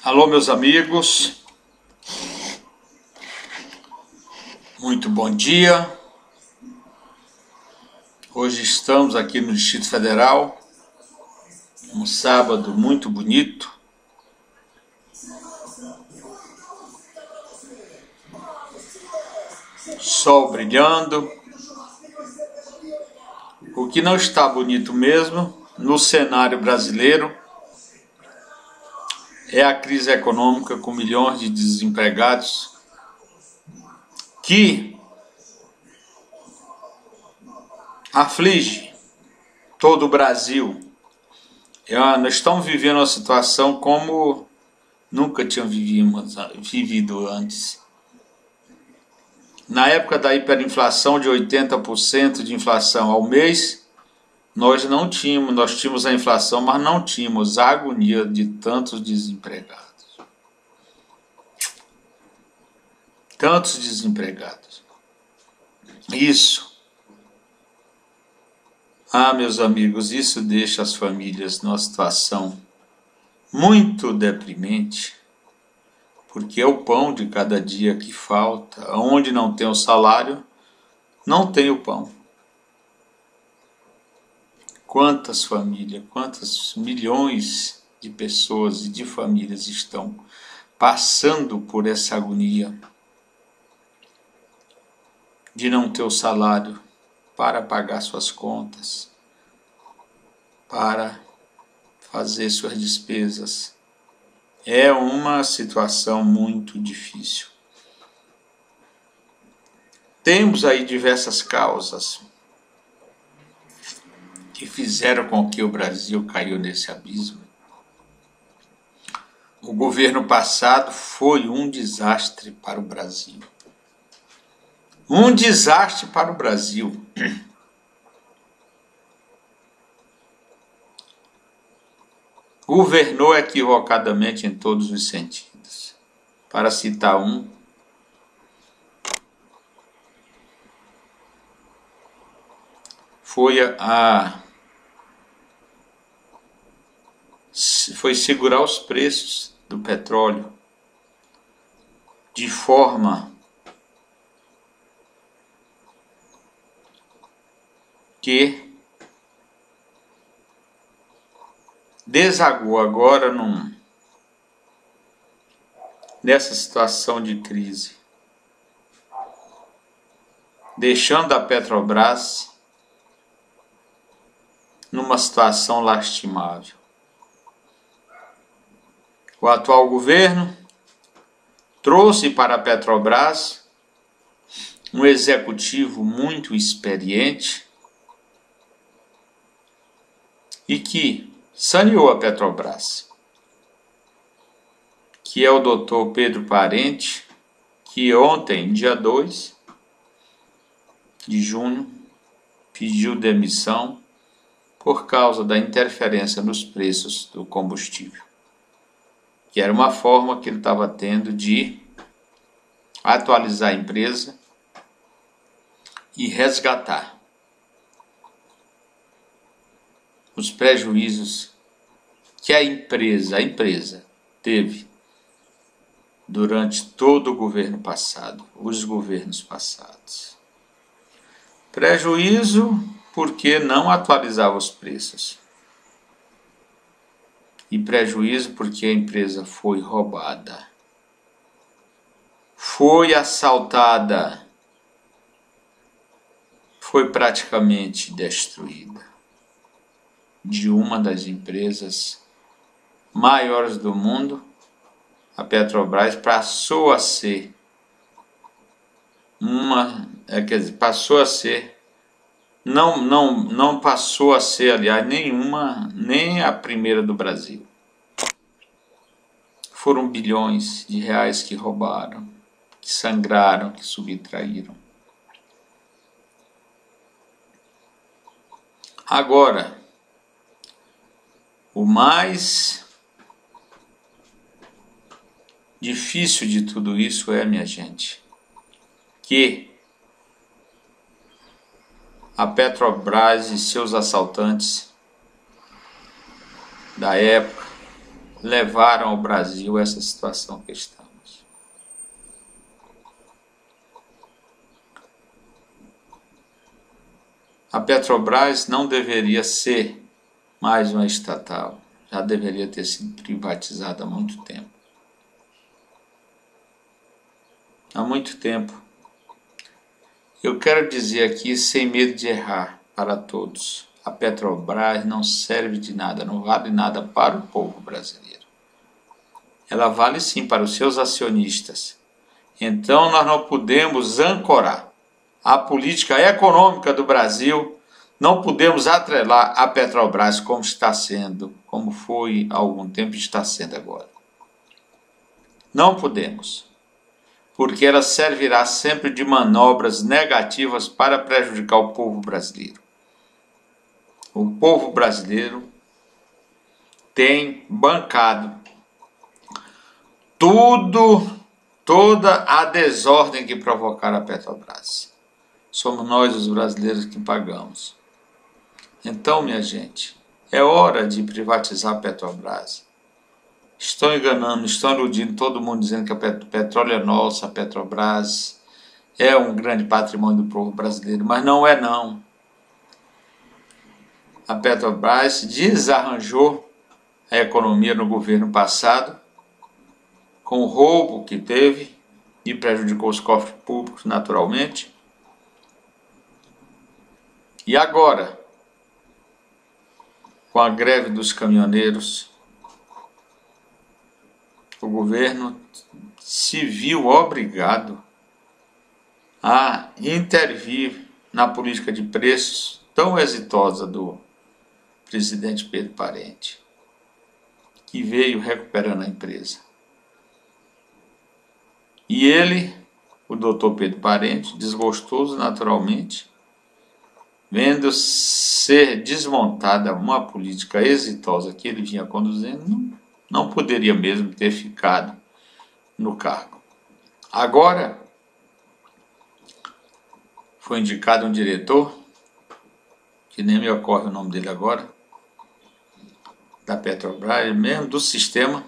Alô, meus amigos, muito bom dia. Hoje estamos aqui no Distrito Federal, um sábado muito bonito. Sol brilhando. O que não está bonito mesmo no cenário brasileiro é a crise econômica com milhões de desempregados que aflige todo o Brasil. Nós estamos vivendo uma situação como nunca tínhamos vivido antes. Na época da hiperinflação de 80% de inflação ao mês, nós tínhamos a inflação, mas não tínhamos a agonia de tantos desempregados. Tantos desempregados. Meus amigos, isso deixa as famílias numa situação muito deprimente, porque é o pão de cada dia que falta. Onde não tem o salário, não tem o pão. Quantas famílias, quantos milhões de pessoas e de famílias estão passando por essa agonia de não ter o salário para pagar suas contas, para fazer suas despesas. É uma situação muito difícil. Temos aí diversas causas que fizeram com que o Brasil caiu nesse abismo. O governo passado foi um desastre para o Brasil. Um desastre para o Brasil. Governou equivocadamente em todos os sentidos. Para citar um, foi segurar os preços do petróleo de forma que desagou agora nessa situação de crise, deixando a Petrobras numa situação lastimável. O atual governo trouxe para a Petrobras um executivo muito experiente e que saneou a Petrobras, que é o Dr. Pedro Parente, que ontem, dia 2 de junho, pediu demissão por causa da interferência nos preços do combustível, que era uma forma que ele estava tendo de atualizar a empresa e resgatar os prejuízos que a empresa teve durante todo o governo passado, os governos passados. Prejuízo porque não atualizava os preços. E prejuízo porque a empresa foi roubada, foi assaltada, foi praticamente destruída. De uma das empresas maiores do mundo, a Petrobras passou a ser não passou a ser, aliás, nem a primeira do Brasil. Foram bilhões de reais que roubaram, que sangraram, que subtraíram. Agora, o mais difícil de tudo isso minha gente, que a Petrobras e seus assaltantes da época levaram ao Brasil essa situação que estamos. A Petrobras não deveria ser mais uma estatal, já deveria ter sido privatizada há muito tempo. Há muito tempo. Eu quero dizer aqui, sem medo de errar, para todos, a Petrobras não serve de nada, não vale nada para o povo brasileiro. Ela vale sim para os seus acionistas. Então nós não podemos ancorar a política econômica do Brasil, não podemos atrelar a Petrobras como está sendo, como foi há algum tempo e está sendo agora. Não podemos, porque ela servirá sempre de manobras negativas para prejudicar o povo brasileiro. O povo brasileiro tem bancado toda a desordem que provocaram a Petrobras. Somos nós, os brasileiros, que pagamos. Então, minha gente, é hora de privatizar a Petrobras. Estão enganando, estão iludindo todo mundo, dizendo que o petróleo é nosso, a Petrobras é um grande patrimônio do povo brasileiro, mas não é não. A Petrobras desarranjou a economia no governo passado, com o roubo que teve e prejudicou os cofres públicos naturalmente. E agora, com a greve dos caminhoneiros, o governo se viu obrigado a intervir na política de preços tão exitosa do presidente Pedro Parente, que veio recuperando a empresa. E ele, o doutor Pedro Parente, desgostoso naturalmente, vendo ser desmontada uma política exitosa que ele vinha conduzindo, não poderia mesmo ter ficado no cargo. Agora, foi indicado um diretor, que nem me ocorre o nome dele agora, da Petrobras, mesmo do sistema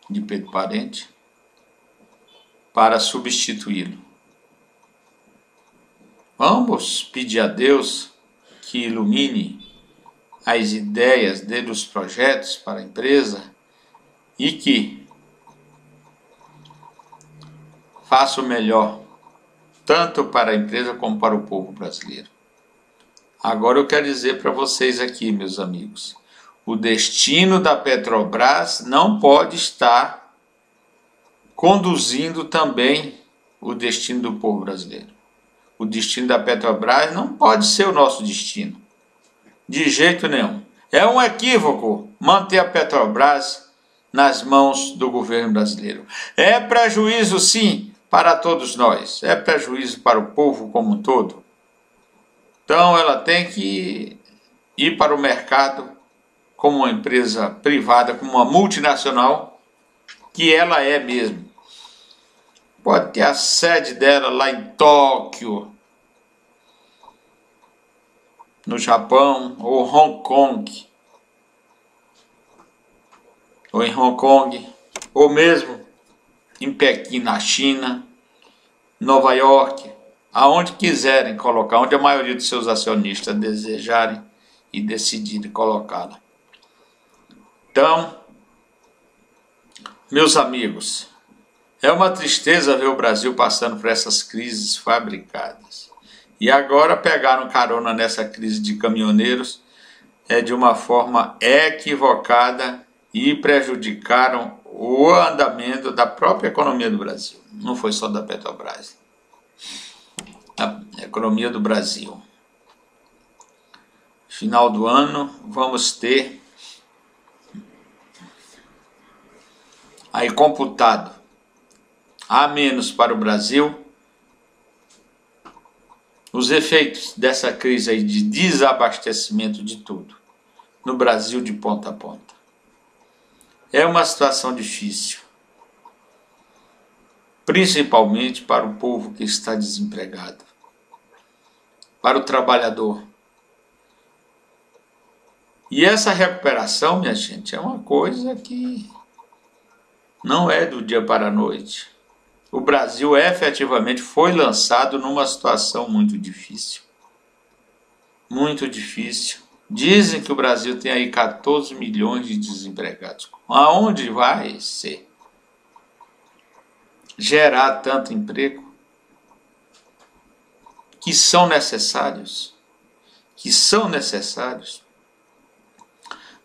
de Pedro Parente, para substituí-lo. Vamos pedir a Deus que ilumine as ideias dele, os projetos para a empresa e que faça o melhor, tanto para a empresa como para o povo brasileiro. Agora eu quero dizer para vocês aqui, meus amigos, o destino da Petrobras não pode estar conduzindo também o destino do povo brasileiro. O destino da Petrobras não pode ser o nosso destino, de jeito nenhum. É um equívoco manter a Petrobras nas mãos do governo brasileiro. É prejuízo, sim, para todos nós. É prejuízo para o povo como um todo. Então ela tem que ir para o mercado como uma empresa privada, como uma multinacional, que ela é mesmo. Pode ter a sede dela lá em Tóquio, no Japão, ou Hong Kong, ou em Hong Kong, ou mesmo em Pequim, na China, Nova York, aonde quiserem colocar, onde a maioria dos seus acionistas desejarem e decidirem colocá-la. Então, meus amigos, é uma tristeza ver o Brasil passando por essas crises fabricadas. E agora pegaram carona nessa crise de caminhoneiros de uma forma equivocada e prejudicaram o andamento da própria economia do Brasil. Não foi só da Petrobras. A economia do Brasil. Final do ano, vamos ter aí computado a menos para o Brasil os efeitos dessa crise aí de desabastecimento de tudo no Brasil de ponta a ponta. É uma situação difícil, principalmente para o povo que está desempregado, para o trabalhador. E essa recuperação, minha gente, é uma coisa que não é do dia para a noite. O Brasil efetivamente foi lançado numa situação muito difícil. Muito difícil. Dizem que o Brasil tem aí 14 milhões de desempregados. Aonde vai ser gerar tanto emprego que são necessários?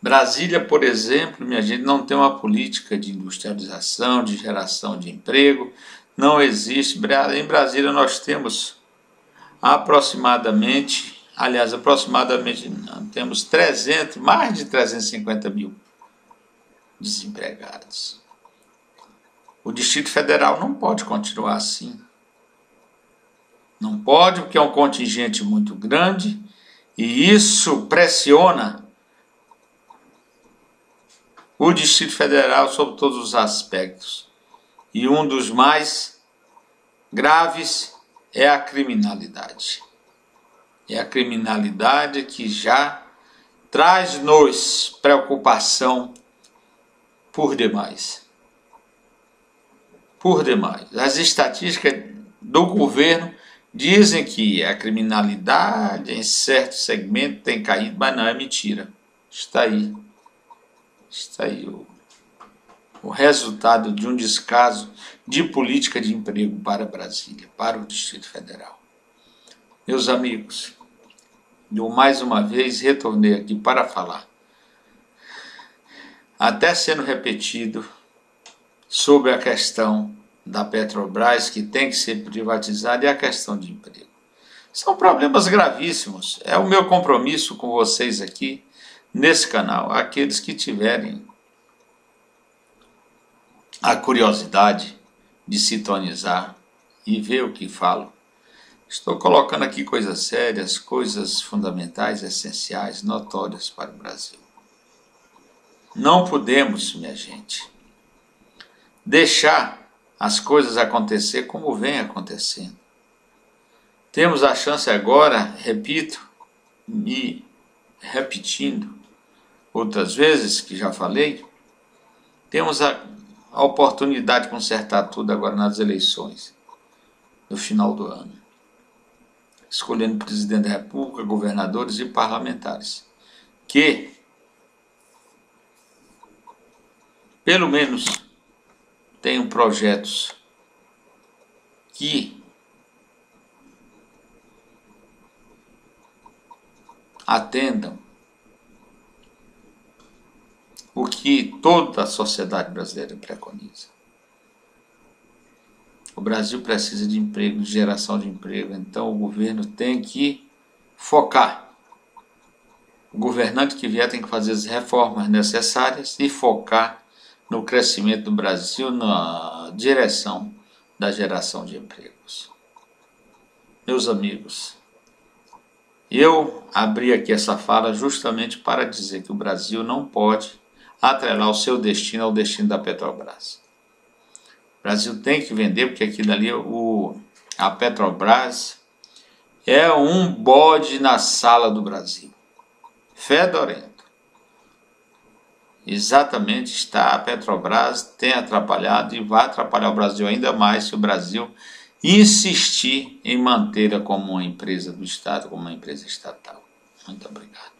Brasília, por exemplo, minha gente, não tem uma política de industrialização, de geração de emprego, não existe. Em Brasília nós temos aproximadamente não, temos mais de 350 mil desempregados. O Distrito Federal não pode continuar assim. Não pode, porque é um contingente muito grande e isso pressiona o Distrito Federal sobre todos os aspectos. E um dos mais graves é a criminalidade. É a criminalidade que já traz-nos preocupação por demais. Por demais. As estatísticas do governo dizem que a criminalidade em certo segmento tem caído, mas não, é mentira. Está aí o resultado de um descaso de política de emprego para Brasília, para o Distrito Federal. Meus amigos, eu mais uma vez retornei aqui para falar, até sendo repetido, sobre a questão da Petrobras, que tem que ser privatizada, e a questão de emprego. São problemas gravíssimos. É o meu compromisso com vocês aqui, nesse canal, aqueles que tiverem a curiosidade de sintonizar e ver o que falo. Estou colocando aqui coisas sérias, coisas fundamentais, essenciais, notórias para o Brasil. Não podemos, minha gente, deixar as coisas acontecer como vem acontecendo. Temos a chance agora, repito, e repetindo outras vezes que já falei, temos a oportunidade de consertar tudo agora nas eleições, no final do ano, escolhendo presidente da República, governadores e parlamentares, que, pelo menos, tenham projetos que atendam o que toda a sociedade brasileira preconiza. O Brasil precisa de emprego, de geração de emprego, então o governo tem que focar. O governante que vier tem que fazer as reformas necessárias e focar no crescimento do Brasil, na direção da geração de empregos. Meus amigos, eu abri aqui essa fala justamente para dizer que o Brasil não pode atrelar o seu destino ao destino da Petrobras. O Brasil tem que vender, porque aquilo ali, a Petrobras é um bode na sala do Brasil. Fedorento. Exatamente a Petrobras tem atrapalhado e vai atrapalhar o Brasil ainda mais se o Brasil insistir em mantê-la como uma empresa do Estado, como uma empresa estatal. Muito obrigado.